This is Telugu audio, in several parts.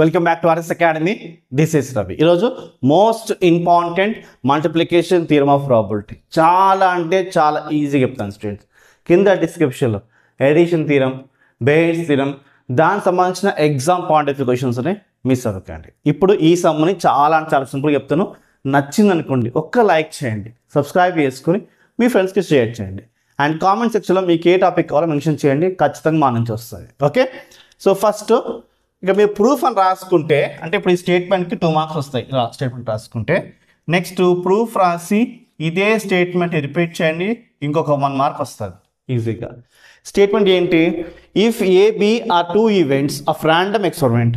Welcome back to RS academy. This is Ravi. ఈరోజు most important multiplication theorem of probability. చాలా అంటే చాలా ఈజీగా చెప్తాను స్టూడెంట్స్. కింద డిస్క్రిప్షన్లో ఎడిషన్ థియరమ్, బేస్ థియరమ్, దానికి సంబంధించిన ఎగ్జామ్ పాయింట్ ఆఫ్ వ్యూ క్వశ్చన్స్ని మిస్ అవ్వకండి. ఇప్పుడు ఈ సమ్ని చాలా అంటే చాలా సింపుల్గా చెప్తాను. నచ్చింది అనుకోండి, ఒక్క లైక్ చేయండి, సబ్స్క్రైబ్ చేసుకుని మీ ఫ్రెండ్స్కి షేర్ చేయండి, అండ్ కామెంట్ సెక్షన్లో మీకు ఏ టాపిక్ కావాలో మెన్షన్ చేయండి. ఖచ్చితంగా మా నుంచి వస్తుంది. ఓకే, సో ఫస్ట్ ఇక మీరు ప్రూఫ్ అని రాసుకుంటే, అంటే ఇప్పుడు ఈ స్టేట్మెంట్కి 2 మార్క్స్ వస్తాయి. ఇలా స్టేట్మెంట్ రాసుకుంటే నెక్స్ట్ ప్రూఫ్ రాసి ఇదే స్టేట్మెంట్ రిపీట్ చేయండి, ఇంకొక 1 మార్క్ వస్తుంది ఈజీగా. స్టేట్మెంట్ ఏంటి? If A B are 2 events of random experiment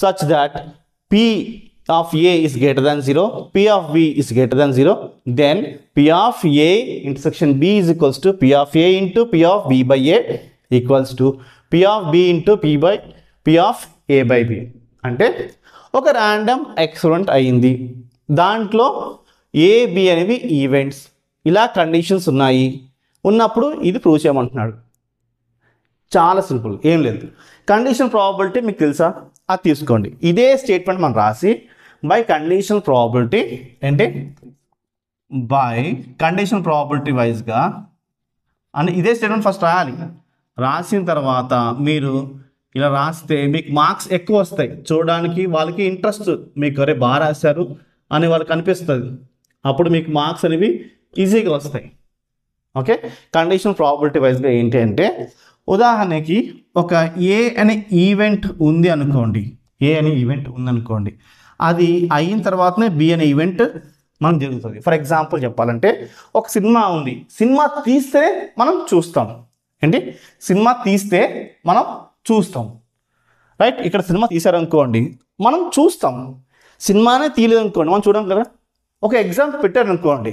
such that P of A is greater than 0, P of B is greater than 0, then P of A intersection B is equals to P of A into P of B by A equals to P of B into P of A by B. అంటే ఒక ర్యాండమ్ ఎక్స్పెరిమెంట్ అయింది, దాంట్లో A, B అనేవి ఈవెంట్స్, ఇలా కండిషన్స్ ఉన్నప్పుడు ఇది ప్రూవ్ చేయమంటున్నాడు. చాలా సింపుల్, ఏం లేదు. కండిషన్ ప్రాబబిలిటీ మీకు తెలుసా, అది తీసుకోండి. ఇదే స్టేట్మెంట్ మనం రాసి బై కండిషన్ ప్రాబబిలిటీ అంటే బై కండిషన్ ప్రాబబిలిటీ వైజ్గా అని ఇదే స్టేట్మెంట్ ఫస్ట్ రాయాలి. రాసిన తర్వాత మీరు ఇలా రాస్తే మీకు మార్క్స్ ఎక్కువ వస్తాయి. చూడడానికి వాళ్ళకి ఇంట్రెస్ట్, మీకు అరే బాగా రాశారు అని వాళ్ళకి అనిపిస్తుంది. అప్పుడు మీకు మార్క్స్ అనేవి ఈజీగా వస్తాయి. ఓకే, కండిషన్ ప్రాబబిలిటీ వైజ్గా ఏంటి అంటే, ఉదాహరణకి ఒక ఏ అనే ఈవెంట్ ఉంది అనుకోండి, అది అయిన తర్వాతనే బి అనే ఈవెంట్ మనకు జరుగుతుంది. ఫర్ ఎగ్జాంపుల్ చెప్పాలంటే, ఒక సినిమా ఉంది, సినిమా తీస్తే మనం చూస్తాం. ఏంటి? సినిమా తీస్తే మనం చూస్తాం, రైట్? ఇక్కడ సినిమా తీసారనుకోండి, మనం చూస్తాం. సినిమానే తీయలేదు అనుకోండి, మనం చూడం కదా. ఒక ఎగ్జామ్ పెట్టారనుకోండి,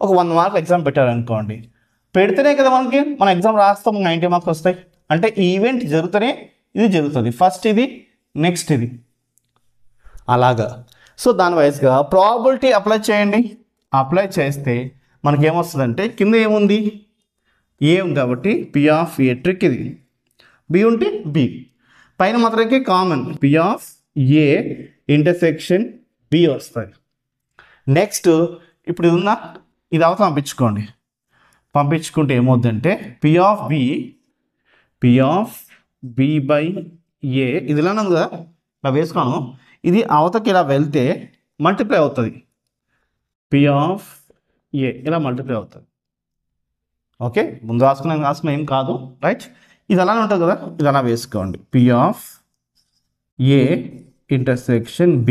ఒక 100 మార్క్ ఎగ్జామ్ పెట్టారనుకోండి, పెడితేనే కదా మన ఎగ్జామ్ రాస్తాం, 90 మార్క్స్ వస్తాయి. అంటే ఈవెంట్ జరుగుతూనే ఇది జరుగుతుంది. ఫస్ట్ ఇది, నెక్స్ట్ ఇది, అలాగా. సో దాని వైజ్గా ప్రాబబిలిటీ అప్లై చేయండి. అప్లై చేస్తే మనకేమొస్తుందంటే, కింద ఏముంది? ఏ ఉంది కాబట్టి P of A ట్రిక్ ఇది, బి ఉంటే బి, పైన మాత్రమే common P of A intersection B వస్తుంది. నెక్స్ట్ ఇప్పుడు ఇది ఉందా, ఇది అవతల పంపించుకుంటే ఏమవుతుందంటే P of B బై ఏ, ఇది ఇలానే ఉంది కదా, ఇలా వేసుకున్నాను. ఇది అవతకి ఇలా వెళ్తే మల్టిప్లై అవుతుంది, P of A ఇలా మల్టిప్లై అవుతుంది. ఓకే, ముందు రాసుకున్న ఏం కాదు, రైట్? ఇది అలానే ఉంటుంది కదా, ఇది అలా వేసుకోండి, P of A intersection B.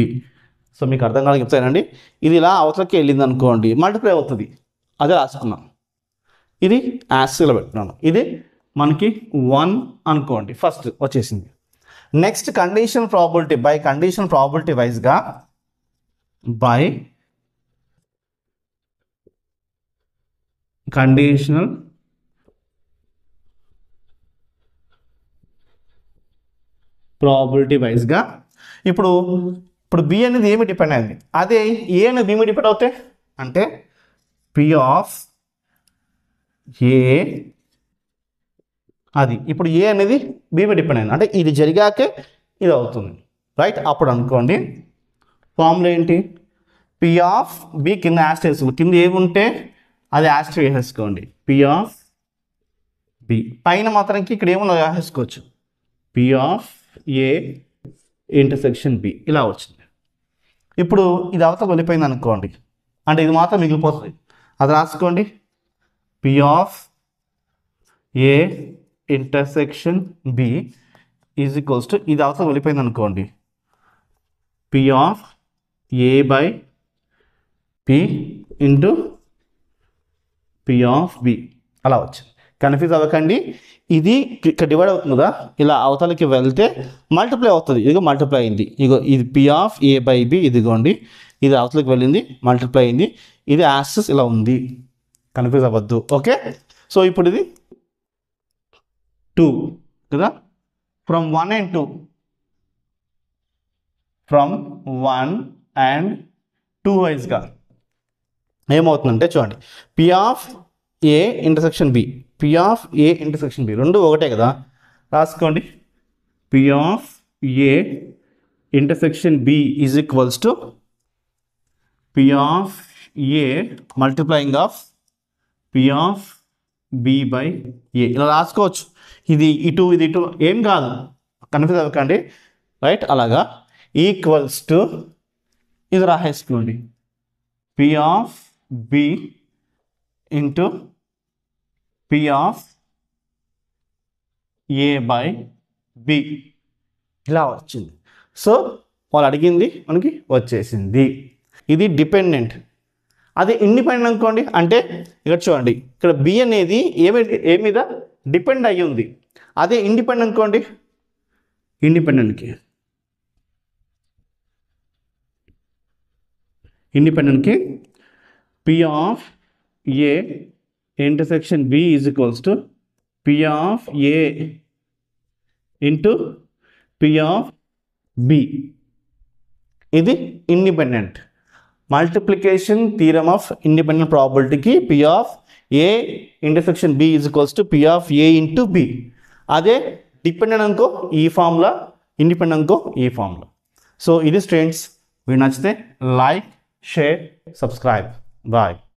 So మీకు అర్థం కాదు చెప్తానండి. ఇది ఇలా అవతలకి వెళ్ళింది అనుకోండి, మల్టిప్లై అవుతుంది, అదే రాసుకున్నాను. ఇది యాస్లో పెట్టినాను, ఇది మనకి 1 అనుకోండి, ఫస్ట్ వచ్చేసింది. Next condition probability, by condition probability వైజ్గా బై కండిషనల్ ప్రాబబిలిటీ వైజ్గా ఇప్పుడు బి అనేది ఏమి డిపెండ్ అయింది, అదే ఏ అనేది బి మీద డిపెండ్ అవుతాయి. అంటే P of A అది ఇప్పుడు ఏ అనేది బి మీద డిపెండ్ అయింది, అంటే ఇది జరిగాకే ఇది అవుతుంది, రైట్? అప్పుడు అనుకోండి ఫార్ములా ఏంటి? P of B కింద యాస్టెస్, కింద ఏముంటే అది యాస్టర్ వేసేసుకోండి, P of B. పైన మాత్రంకి ఇక్కడ ఏమన్నా వేసేసుకోవచ్చు, P of A intersection B ఇలా వచ్చింది. ఇప్పుడు ఇది అవతల వెళ్ళిపోయింది అనుకోండి, అంటే ఇది మాత్రం మిగిలిపోతుంది, అది రాసుకోండి, P of A intersection B is equals to, ఇది అవసరం వెళ్ళిపోయింది అనుకోండి, P of A by P into P of B అలా వచ్చింది. కన్ఫ్యూజ్ అవ్వకండి, ఇది ఇక్కడ డివైడ్ అవుతుంది కదా, ఇలా అవతలకి వెళ్తే మల్టిప్లై అవుతుంది. ఇదిగో మల్టిప్లై అయింది, ఇగో ఇది P of A by B, ఇదిగోండి ఇది అవతలకి వెళ్ళింది, మల్టిప్లై అయింది, ఇది యాక్సెస్ ఇలా ఉంది. కన్ఫ్యూజ్ అవ్వద్దు. ఓకే, సో ఇప్పుడు ఇది 2 కదా, ఫ్రమ్ 1 and 2, ఫ్రమ్ 1 and 2 వైజ్గా ఏమవుతుందంటే చూడండి, P of A intersection B, P of A intersection B రెండు ఒకటే కదా, రాసుకోండి. P of A intersection B is equals to P of A multiplying of P of B by A ఇలా రాసుకోవచ్చు. ఇది ఇటు ఇది ఇటు ఏం కాదు, కన్ఫ్యూజ్ అవ్వకండి, రైట్. అలాగా ఈక్వల్స్ టు ఇది రాసేసుకోండి, P of B into P of A by B ఇలా వచ్చింది. సో వాళ్ళు అడిగింది మనకి వచ్చేసింది. ఇది డిపెండెంట్. అదే ఇండిపెండెంట్ అనుకోండి, అంటే ఇక్కడ చూడండి, ఇక్కడ బి అనేది ఏ మీద డిపెండ్ అయ్యి ఉంది. అదే ఇండిపెండెంట్ అనుకోండి, ఇండిపెండెంట్కి P of A intersection B is equals to P of A into P of B. ఇది independent. Multiplication theorem of independent ప్రాబబిలిటీకి P of A intersection B is equals to P of A into B. అదే డిపెండెంట్ అనుకో ఈ ఫార్ములా, ఇండిపెండెంట్ అనుకో ఈ ఫార్ములా. సో ఇది స్టూడెంట్స్, మీరు నచ్చితే లైక్, షేర్, సబ్స్క్రైబ్. బాయ్.